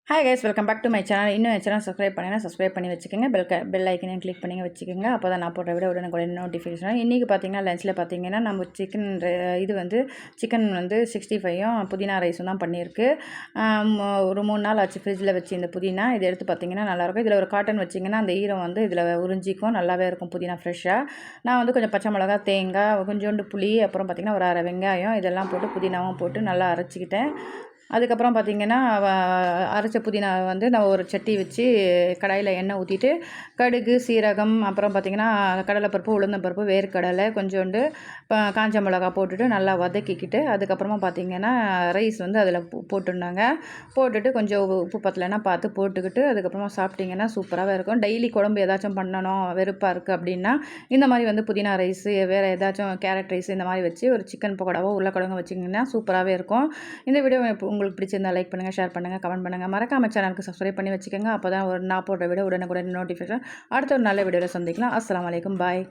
Hi guys, welcome back to my channel. இன்னும் என் channel subscribe பண்ணி சப்ஸ்கிரைப் பண்ணி வச்சுக்கோங்க. பெல் ஐக்கனையும் கிளிக் பண்ணி வச்சுக்கோங்க. அப்போ தான் நான் போடுற விட உடனே நோட்டிஃபிகேஷன். இன்றைக்கி பார்த்தீங்கன்னா லஞ்சில் பார்த்தீங்கன்னா நம்ம சிக்கன் வந்து 65யும் புதினா ரைஸும் தான் பண்ணியிருக்கு. ஒரு 3 நாள் ஆச்சு ஃப்ரிட்ஜில் வச்சு இந்த புதினா. இதை எடுத்து பார்த்தீங்கன்னா நல்லாயிருக்கும். இதில் ஒரு காட்டன் வச்சிங்கன்னா அந்த ஈரம் வந்து இதில் உறிஞ்சிக்கும், நல்லாவே இருக்கும் புதினா ஃப்ரெஷ்ஷாக. நான் வந்து கொஞ்சம் பச்சை மிளகா, தேங்காய், கொஞ்சோண்டு புளி, அப்புறம் பார்த்திங்கன்னா ஒரு 1/2 வெங்காயம் இதெல்லாம் போட்டு புதினாவும் போட்டு நல்லா அரைச்சிக்கிட்டேன். அதுக்கப்புறம் பார்த்திங்கன்னா அரைச்ச புதினா வந்து நான் ஒரு சட்டி வச்சு கடாயில் எண்ணெய் ஊற்றிட்டு கடுகு, சீரகம், அப்புறம் பார்த்திங்கன்னா கடலைப்பருப்பு, உளுந்தம்பருப்பு, வேர்க்கடலை, கொஞ்சோண்டு காஞ்ச மிளகா போட்டுட்டு நல்லா வதக்கிக்கிட்டு அதுக்கப்புறமா பார்த்திங்கன்னா ரைஸ் வந்து அதில் போட்டுருந்தாங்க. போட்டுட்டு கொஞ்சம் உப்பு பத்தலைன்னா பார்த்து போட்டுக்கிட்டு அதுக்கப்புறமா சாப்பிட்டிங்கன்னா சூப்பராகவே இருக்கும். டெய்லி குழம்பு ஏதாச்சும் பண்ணணும், வெறுப்பாக இருக்குது அப்படின்னா இந்த மாதிரி வந்து புதினா ரைஸு, வேறு ஏதாச்சும் கேரட் ரைஸ் இந்த மாதிரி வச்சு ஒரு சிக்கன் பக்கோடாவோ உருளைக்கிழங்கு வச்சிங்கன்னா சூப்பராகவே இருக்கும். இந்த வீடியோ உங்களுக்கு பிடிச்சிருந்தா லைக் பண்ணுங்கள், ஷேர் பண்ணுங்கள், கமெண்ட் பண்ணுங்கள். மறக்காம சேனலுக்கு சப்ஸ்கிரைப் பண்ணி வச்சுக்கோங்க. அப்போ தான் நான் போடுற வீடியோ உடனுக்குடன் நோட்டிஃபிகேஷன். அடுத்த ஒரு நல்ல வீடியோவில் சந்திக்கலாம். அஸ்ஸலாமு அலைக்கும், பாய்.